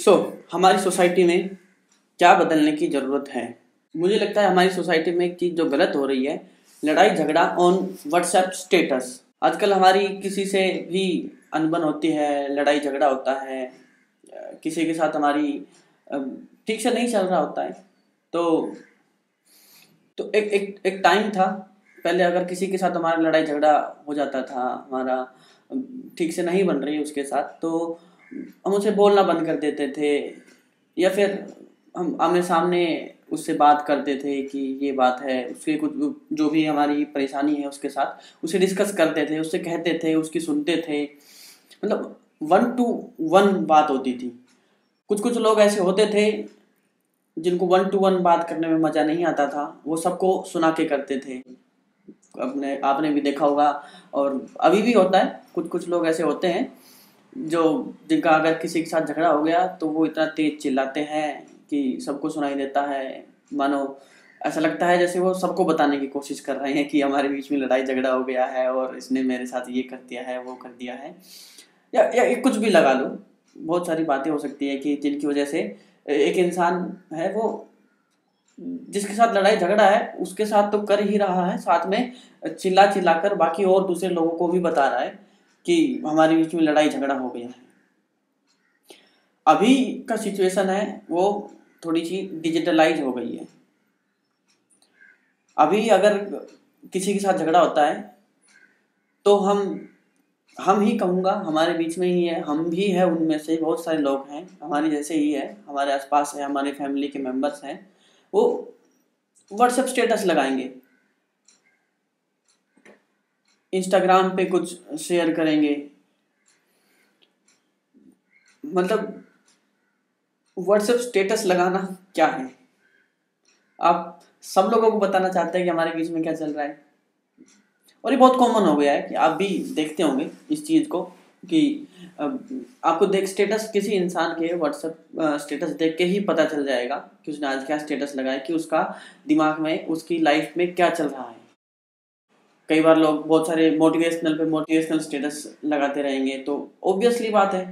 सो हमारी सोसाइटी में क्या बदलने की ज़रूरत है? मुझे लगता है हमारी सोसाइटी में एक चीज़ जो गलत हो रही है, लड़ाई झगड़ा ऑन व्हाट्सएप स्टेटस। आजकल हमारी किसी से भी अनबन होती है, लड़ाई झगड़ा होता है, किसी के साथ हमारी अ, ठीक से नहीं चल रहा होता है। तो एक एक एक टाइम था, पहले अगर किसी के साथ हमारा लड़ाई झगड़ा हो जाता था, हमारा ठीक से नहीं बन रही है उसके साथ, तो हम उसे बोलना बंद कर देते थे, या फिर हम आमने सामने उससे बात करते थे कि ये बात है, उसके कुछ जो भी हमारी परेशानी है उसके साथ उसे डिस्कस करते थे, उससे कहते थे, उसकी सुनते थे। मतलब 1 to 1 बात होती थी। कुछ कुछ लोग ऐसे होते थे जिनको 1 to 1 बात करने में मज़ा नहीं आता था, वो सबको सुना के करते थे। अपने आपने भी देखा होगा, और अभी भी होता है। कुछ कुछ लोग ऐसे होते हैं जो जिनका अगर किसी के साथ झगड़ा हो गया तो वो इतना तेज चिल्लाते हैं कि सबको सुनाई देता है। मानो ऐसा लगता है जैसे वो सबको बताने की कोशिश कर रहे हैं कि हमारे बीच में लड़ाई झगड़ा हो गया है और इसने मेरे साथ ये कर दिया है, वो कर दिया है, या ये कुछ भी लगा लो। बहुत सारी बातें हो सकती है कि जिनकी वजह से एक इंसान है, वो जिसके साथ लड़ाई झगड़ा है उसके साथ तो कर ही रहा है, साथ में चिल्ला चिल्ला कर बाकी और दूसरे लोगों को भी बता रहा है कि हमारे बीच में लड़ाई झगड़ा हो गया है। अभी का सिचुएशन है वो थोड़ी सी डिजिटलाइज हो गई है। अभी अगर किसी के साथ झगड़ा होता है तो हम ही कहूँगा, हमारे बीच में ही है, हम भी है, उनमें से बहुत सारे लोग हैं हमारे जैसे ही है, हमारे आसपास है, हमारे फैमिली के मेंबर्स हैं, वो व्हाट्सएप स्टेटस लगाएंगे, इंस्टाग्राम पे कुछ शेयर करेंगे। मतलब व्हाट्सएप स्टेटस लगाना क्या है? आप सब लोगों को बताना चाहते हैं कि हमारे बीच में क्या चल रहा है। और ये बहुत कॉमन हो गया है कि आप भी देखते होंगे इस चीज़ को कि आपको देख स्टेटस किसी इंसान के व्हाट्सएप स्टेटस देख के ही पता चल जाएगा कि उसने आज क्या स्टेटस लगाया, कि उसका दिमाग में, उसकी लाइफ में क्या चल रहा है। कई बार लोग बहुत सारे मोटिवेशनल स्टेटस लगाते रहेंगे तो ऑब्वियसली बात है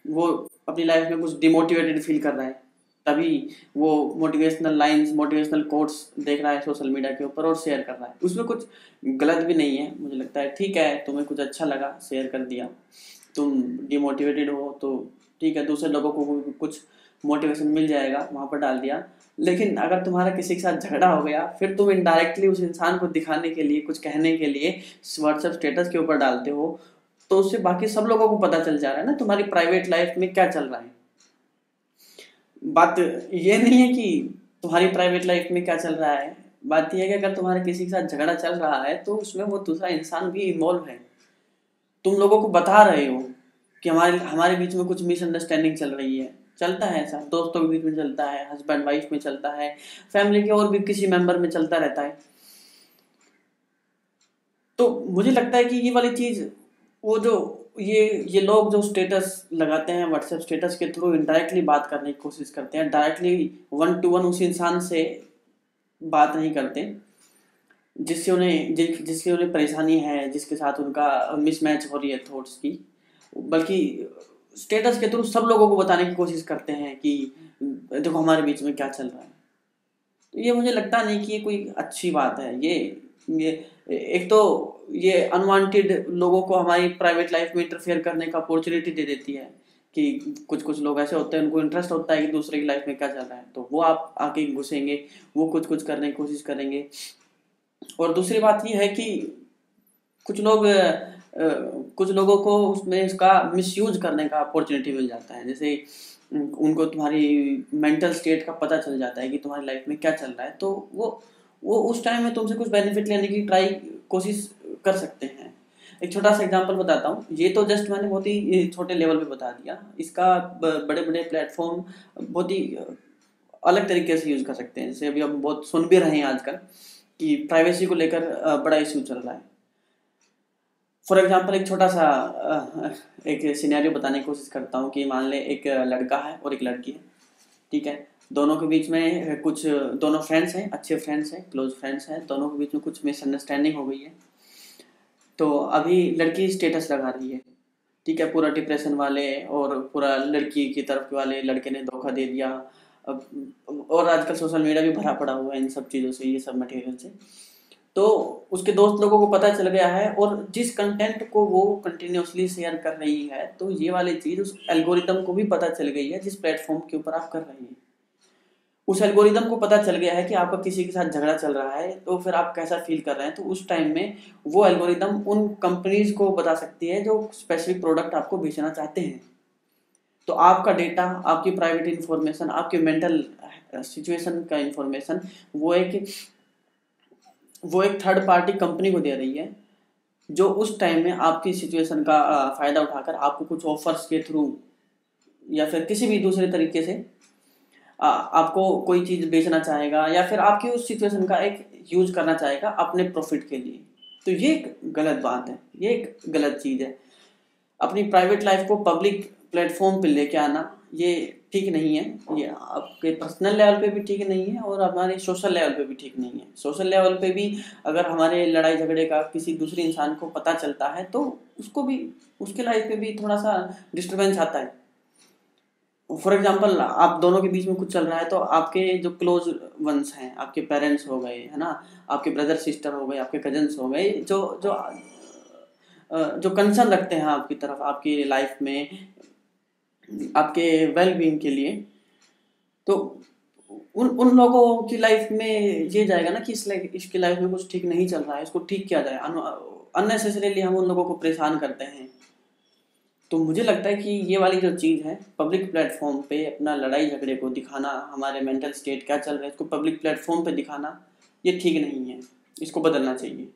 वो अपनी लाइफ में कुछ डिमोटिवेटेड फील कर रहा है, तभी वो मोटिवेशनल लाइंस, मोटिवेशनल कोट्स देख रहा है सोशल मीडिया के ऊपर और शेयर कर रहा है। उसमें कुछ गलत भी नहीं है, मुझे लगता है ठीक है, तुम्हें कुछ अच्छा लगा शेयर कर दिया, तुम डिमोटिवेटेड हो तो ठीक है, दूसरे लोगों को भी कुछ मोटिवेशन मिल जाएगा, वहाँ पर डाल दिया। लेकिन अगर तुम्हारा किसी के साथ झगड़ा हो गया, फिर तुम इनडायरेक्टली उस इंसान को दिखाने के लिए, कुछ कहने के लिए व्हाट्सएप स्टेटस के ऊपर डालते हो, तो उससे बाकी सब लोगों को पता चल जा रहा है ना तुम्हारी प्राइवेट लाइफ में क्या चल रहा है। बात ये नहीं है कि तुम्हारी प्राइवेट लाइफ में क्या चल रहा है, बात यह है कि अगर तुम्हारे किसी के साथ झगड़ा चल रहा है तो उसमें वो दूसरा इंसान भी इन्वॉल्व है। तुम लोगों को बता रहे हो कि हमारे हमारे बीच में कुछ मिसअंडरस्टैंडिंग चल रही है। चलता है ऐसा, दोस्तों के बीच में चलता है, हस्बैंड वाइफ में चलता है, फैमिली के और भी किसी मेंबर में चलता रहता है। तो मुझे लगता है कि ये वाली चीज़, वो जो ये लोग जो स्टेटस लगाते हैं व्हाट्सएप स्टेटस के थ्रू इनडायरेक्टली बात करने की कोशिश करते हैं, डायरेक्टली 1 to 1 उस इंसान से बात नहीं करते जिससे उन्हें परेशानी है, जिसके साथ उनका मिसमैच हो रही है थॉट्स की, बल्कि स्टेटस के थ्रू सब लोगों को बताने की कोशिश करते हैं कि देखो हमारे बीच में क्या चल रहा है। तो ये मुझे लगता नहीं कि ये कोई अच्छी बात है। ये एक तो ये अनवांटेड लोगों को हमारी प्राइवेट लाइफ में इंटरफेयर करने का अपॉर्चुनिटी दे देती है कि कुछ कुछ लोग ऐसे होते हैं, उनको इंटरेस्ट होता है कि दूसरे की लाइफ में क्या चल रहा है, तो वो आप आके घुसेंगे, वो कुछ कुछ करने की कोशिश करेंगे। और दूसरी बात ये है कि कुछ लोग कुछ लोगों को उसमें उसका मिसयूज करने का अपॉर्चुनिटी मिल जाता है। जैसे उनको तुम्हारी मेंटल स्टेट का पता चल जाता है कि तुम्हारी लाइफ में क्या चल रहा है, तो वो उस टाइम में तुमसे कुछ बेनिफिट लेने की कोशिश कर सकते हैं। एक छोटा सा एग्जांपल बताता हूँ, ये तो जस्ट मैंने बहुत ही छोटे लेवल पे बता दिया, इसका बड़े बड़े प्लेटफॉर्म बहुत ही अलग तरीके से यूज़ कर सकते हैं। जैसे अभी हम बहुत सुन भी रहे हैं आजकल कि प्राइवेसी को लेकर बड़ा इश्यू चल रहा है। फॉर एग्जांपल एक छोटा सा एक सिनेरियो बताने की कोशिश करता हूँ कि मान ले एक लड़का है और एक लड़की है, ठीक है, दोनों के बीच में कुछ, दोनों फ्रेंड्स हैं, अच्छे फ्रेंड्स हैं, क्लोज फ्रेंड्स हैं, दोनों के बीच में कुछ मिसअंडरस्टैंडिंग हो गई है। तो अभी लड़की स्टेटस लगा रही है ठीक है, पूरा डिप्रेशन वाले और पूरा लड़की की तरफ वाले लड़के ने धोखा दे दिया। अब और आजकल सोशल मीडिया भी भरा पड़ा हुआ है इन सब चीज़ों से, ये सब मटेरियल से। तो उसके दोस्त लोगों को पता चल गया है, और जिस कंटेंट को वो कंटिन्यूअसली शेयर कर रही है, तो ये वाली चीज़ उस एल्गोरिदम को भी पता चल गई है जिस प्लेटफॉर्म के ऊपर आप कर रहे हैं। उस एल्गोरिदम को पता चल गया है कि आपका किसी के साथ झगड़ा चल रहा है, तो फिर आप कैसा फील कर रहे हैं। तो उस टाइम में वो एल्गोरिदम उन कंपनीज को बता सकती है जो स्पेसिफिक प्रोडक्ट आपको बेचना चाहते हैं। तो आपका डेटा, आपकी प्राइवेट इंफॉर्मेशन, आपके मेंटल सिचुएशन का इंफॉर्मेशन वो एक थर्ड पार्टी कंपनी को दे रही है, जो उस टाइम में आपकी सिचुएशन का फ़ायदा उठाकर आपको कुछ ऑफर्स के थ्रू या फिर किसी भी दूसरे तरीके से आपको कोई चीज़ बेचना चाहेगा, या फिर आपकी उस सिचुएशन का एक यूज करना चाहेगा अपने प्रॉफिट के लिए। तो ये एक गलत बात है, ये एक गलत चीज़ है। अपनी प्राइवेट लाइफ को पब्लिक प्लेटफॉर्म पे लेके आना ये ठीक नहीं है। ये आपके पर्सनल लेवल पे भी ठीक नहीं है, और हमारे सोशल लेवल पे भी ठीक नहीं है। सोशल लेवल पे भी अगर हमारे लड़ाई झगड़े का किसी दूसरे इंसान को पता चलता है, तो उसको भी, उसके लाइफ पे भी थोड़ा सा डिस्टर्बेंस आता है। फॉर एग्जाम्पल, आप दोनों के बीच में कुछ चल रहा है, तो आपके जो क्लोज वंस हैं, आपके पेरेंट्स हो गए, है ना, आपके ब्रदर सिस्टर हो गए, आपके कजन्स हो गए, जो जो जो कंसर्न रखते हैं आपकी तरफ, आपकी लाइफ में, आपके वेल बीइंग के लिए, तो उन उन लोगों की लाइफ में ये जाएगा ना कि इसकी लाइफ में कुछ ठीक नहीं चल रहा है, इसको ठीक किया जाए। अननेसेसरीली हम उन लोगों को परेशान करते हैं। तो मुझे लगता है कि ये वाली जो चीज़ है, पब्लिक प्लेटफॉर्म पे अपना लड़ाई झगड़े को दिखाना, हमारे मेंटल स्टेट क्या चल रहा है इसको पब्लिक प्लेटफॉर्म पे दिखाना, ये ठीक नहीं है, इसको बदलना चाहिए।